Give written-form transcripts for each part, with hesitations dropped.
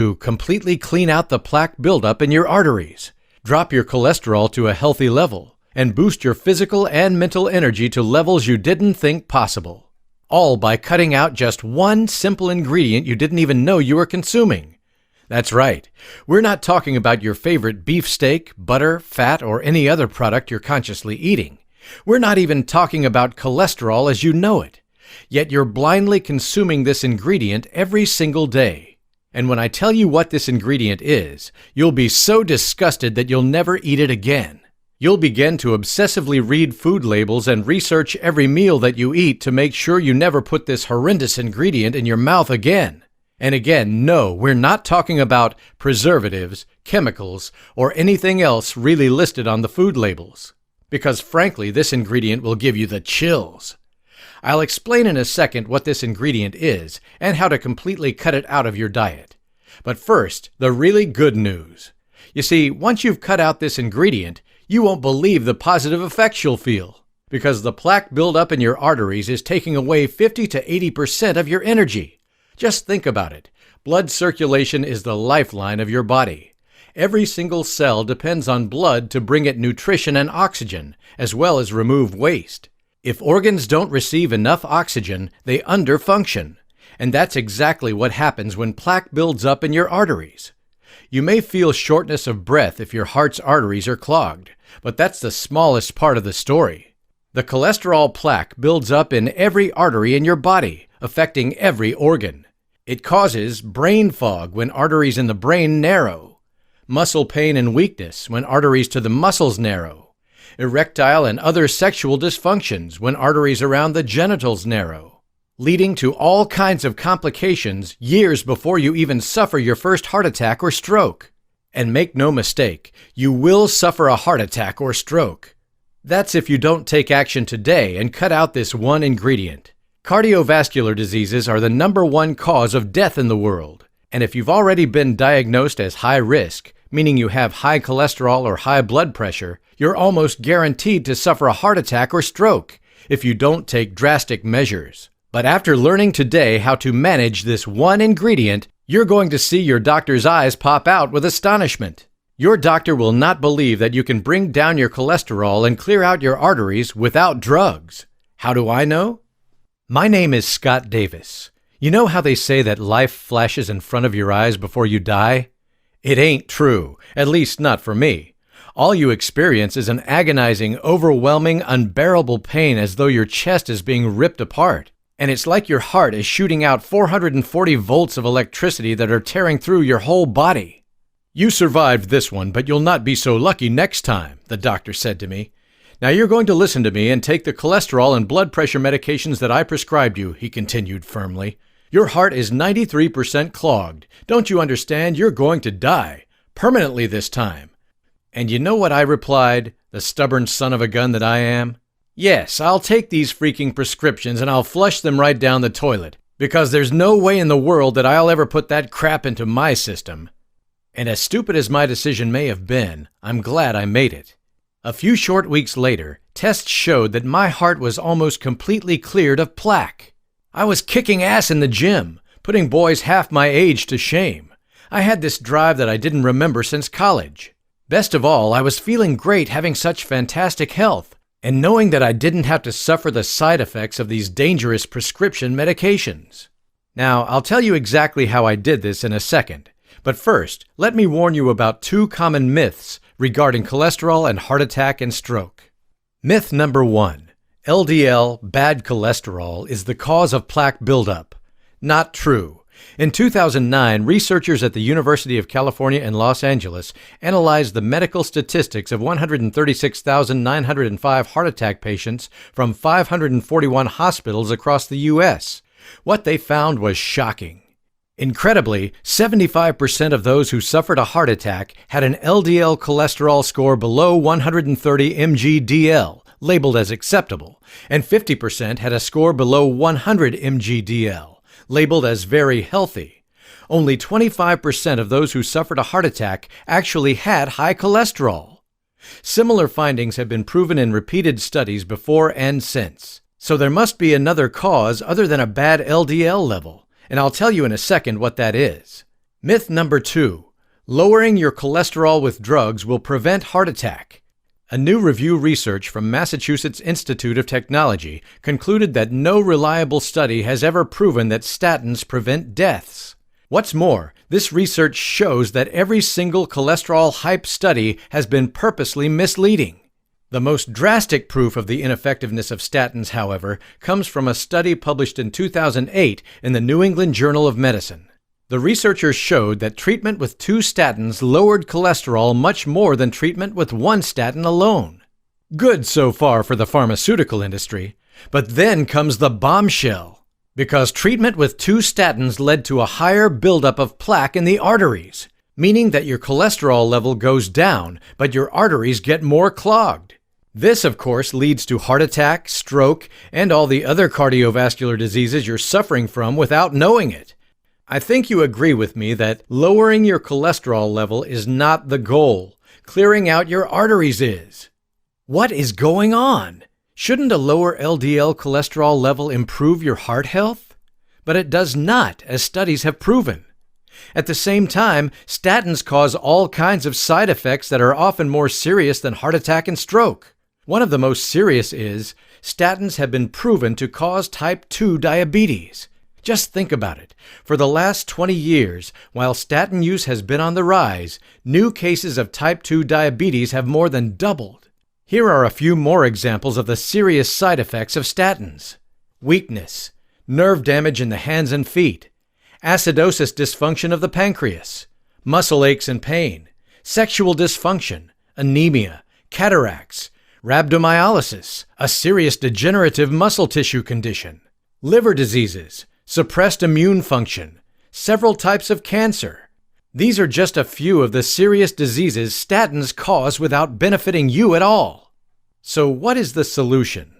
to completely clean out the plaque buildup in your arteries, drop your cholesterol to a healthy level, and boost your physical and mental energy to levels you didn't think possible. All by cutting out just one simple ingredient you didn't even know you were consuming. That's right. We're not talking about your favorite beefsteak, butter, fat, or any other product you're consciously eating. We're not even talking about cholesterol as you know it. Yet you're blindly consuming this ingredient every single day. And when I tell you what this ingredient is, you'll be so disgusted that you'll never eat it again. You'll begin to obsessively read food labels and research every meal that you eat to make sure you never put this horrendous ingredient in your mouth again. And again, no, we're not talking about preservatives, chemicals, or anything else really listed on the food labels. Because frankly, this ingredient will give you the chills. I'll explain in a second what this ingredient is and how to completely cut it out of your diet. But first, the really good news. You see, once you've cut out this ingredient, you won't believe the positive effects you'll feel. Because the plaque buildup in your arteries is taking away 50 to 80% of your energy. Just think about it. Blood circulation is the lifeline of your body. Every single cell depends on blood to bring it nutrition and oxygen, as well as remove waste. If organs don't receive enough oxygen, they underfunction. And that's exactly what happens when plaque builds up in your arteries. You may feel shortness of breath if your heart's arteries are clogged, but that's the smallest part of the story. The cholesterol plaque builds up in every artery in your body, affecting every organ. It causes brain fog when arteries in the brain narrow, muscle pain and weakness when arteries to the muscles narrow, erectile and other sexual dysfunctions when arteries around the genitals narrow, leading to all kinds of complications years before you even suffer your first heart attack or stroke. And make no mistake, you will suffer a heart attack or stroke. That's if you don't take action today and cut out this one ingredient. Cardiovascular diseases are the #1 cause of death in the world. And if you've already been diagnosed as high risk, meaning you have high cholesterol or high blood pressure, you're almost guaranteed to suffer a heart attack or stroke if you don't take drastic measures. But after learning today how to manage this one ingredient, you're going to see your doctor's eyes pop out with astonishment. Your doctor will not believe that you can bring down your cholesterol and clear out your arteries without drugs. How do I know? My name is Scott Davis. You know how they say that life flashes in front of your eyes before you die? It ain't true, at least not for me. All you experience is an agonizing, overwhelming, unbearable pain as though your chest is being ripped apart. And it's like your heart is shooting out 440 volts of electricity that are tearing through your whole body. You survived this one, but you'll not be so lucky next time, the doctor said to me. Now you're going to listen to me and take the cholesterol and blood pressure medications that I prescribed you, he continued firmly. Your heart is 93% clogged. Don't you understand? You're going to die. Permanently this time. And you know what I replied, the stubborn son of a gun that I am? Yes, I'll take these freaking prescriptions and I'll flush them right down the toilet, because there's no way in the world that I'll ever put that crap into my system. And as stupid as my decision may have been, I'm glad I made it. A few short weeks later, tests showed that my heart was almost completely cleared of plaque. I was kicking ass in the gym, putting boys half my age to shame. I had this drive that I didn't remember since college. Best of all, I was feeling great having such fantastic health, and knowing that I didn't have to suffer the side effects of these dangerous prescription medications. Now, I'll tell you exactly how I did this in a second. But first, let me warn you about 2 common myths regarding cholesterol and heart attack and stroke. Myth number 1. LDL, bad cholesterol, is the cause of plaque buildup. Not true. In 2009, researchers at the University of California in Los Angeles analyzed the medical statistics of 136,905 heart attack patients from 541 hospitals across the U.S. What they found was shocking. Incredibly, 75% of those who suffered a heart attack had an LDL cholesterol score below 130 mg/dl, labeled as acceptable, and 50% had a score below 100 mg/dl, labeled as very healthy. Only 25% of those who suffered a heart attack actually had high cholesterol. Similar findings have been proven in repeated studies before and since. So there must be another cause other than a bad LDL level. And I'll tell you in a second what that is. Myth number 2. Lowering your cholesterol with drugs will prevent heart attack. A new review research from Massachusetts Institute of Technology concluded that no reliable study has ever proven that statins prevent deaths. What's more, this research shows that every single cholesterol hype study has been purposely misleading. The most drastic proof of the ineffectiveness of statins, however, comes from a study published in 2008 in the New England Journal of Medicine. The researchers showed that treatment with 2 statins lowered cholesterol much more than treatment with 1 statin alone. Good so far for the pharmaceutical industry, but then comes the bombshell. Because treatment with 2 statins led to a higher buildup of plaque in the arteries, meaning that your cholesterol level goes down, but your arteries get more clogged. This, of course, leads to heart attack, stroke, and all the other cardiovascular diseases you're suffering from without knowing it. I think you agree with me that lowering your cholesterol level is not the goal. Clearing out your arteries is. What is going on? Shouldn't a lower LDL cholesterol level improve your heart health? But it does not, as studies have proven. At the same time, statins cause all kinds of side effects that are often more serious than heart attack and stroke. One of the most serious is, statins have been proven to cause type 2 diabetes. Just think about it. For the last 20 years, while statin use has been on the rise, new cases of type 2 diabetes have more than doubled. Here are a few more examples of the serious side effects of statins. Weakness, nerve damage in the hands and feet, acidosis dysfunction of the pancreas, muscle aches and pain, sexual dysfunction, anemia, cataracts, rhabdomyolysis, a serious degenerative muscle tissue condition, liver diseases, suppressed immune function, several types of cancer. These are just a few of the serious diseases statins cause without benefiting you at all. So what is the solution?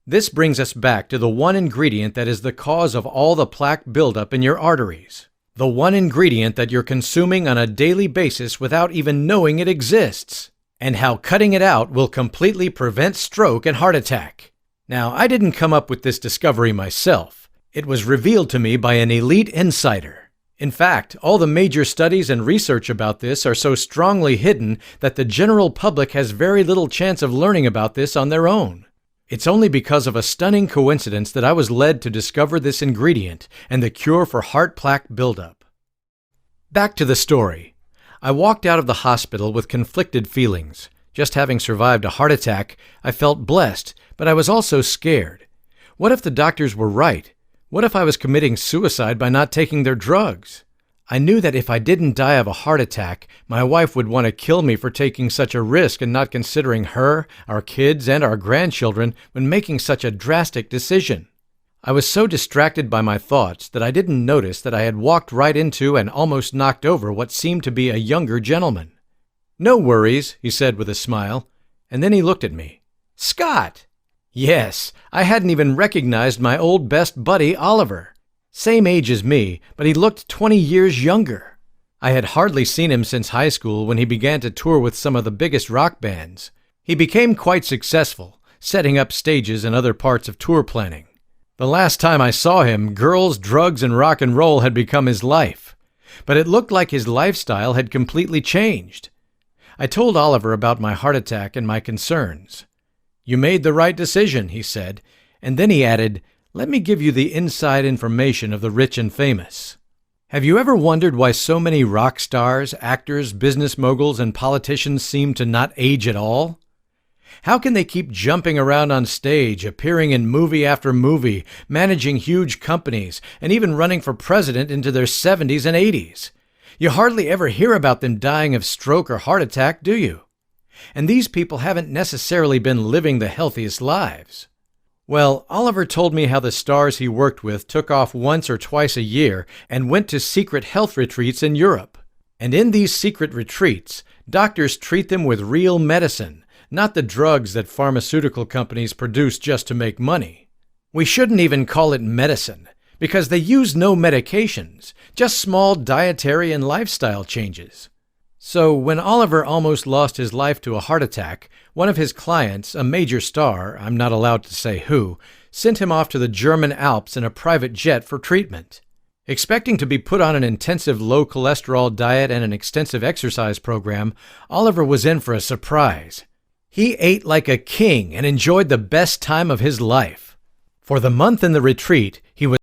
This brings us back to the one ingredient that is the cause of all the plaque buildup in your arteries. The one ingredient that you're consuming on a daily basis without even knowing it exists. And how cutting it out will completely prevent stroke and heart attack. Now, I didn't come up with this discovery myself. It was revealed to me by an elite insider. In fact, all the major studies and research about this are so strongly hidden that the general public has very little chance of learning about this on their own. It's only because of a stunning coincidence that I was led to discover this ingredient and the cure for heart plaque buildup. Back to the story. I walked out of the hospital with conflicted feelings. Just having survived a heart attack, I felt blessed, but I was also scared. What if the doctors were right? What if I was committing suicide by not taking their drugs? I knew that if I didn't die of a heart attack, my wife would want to kill me for taking such a risk and not considering her, our kids, and our grandchildren when making such a drastic decision. I was so distracted by my thoughts that I didn't notice that I had walked right into and almost knocked over what seemed to be a younger gentleman. "No worries," he said with a smile, and then he looked at me. "Scott!" Yes, I hadn't even recognized my old best buddy, Oliver. Same age as me, but he looked 20 years younger. I had hardly seen him since high school when he began to tour with some of the biggest rock bands. He became quite successful, setting up stages in other parts of tour planning. The last time I saw him, girls, drugs, and rock and roll had become his life. But it looked like his lifestyle had completely changed. I told Oliver about my heart attack and my concerns. "You made the right decision," he said, and then he added, "Let me give you the inside information of the rich and famous. Have you ever wondered why so many rock stars, actors, business moguls, and politicians seem to not age at all? How can they keep jumping around on stage, appearing in movie after movie, managing huge companies, and even running for president into their 70s and 80s? You hardly ever hear about them dying of stroke or heart attack, do you? And these people haven't necessarily been living the healthiest lives." Well, Oliver told me how the stars he worked with took off once or twice a year and went to secret health retreats in Europe. And in these secret retreats, doctors treat them with real medicine, not the drugs that pharmaceutical companies produce just to make money. We shouldn't even call it medicine, because they use no medications, just small dietary and lifestyle changes. So when Oliver almost lost his life to a heart attack, one of his clients, a major star, I'm not allowed to say who, sent him off to the German Alps in a private jet for treatment. Expecting to be put on an intensive low-cholesterol diet and an extensive exercise program, Oliver was in for a surprise. He ate like a king and enjoyed the best time of his life. For the month in the retreat, he was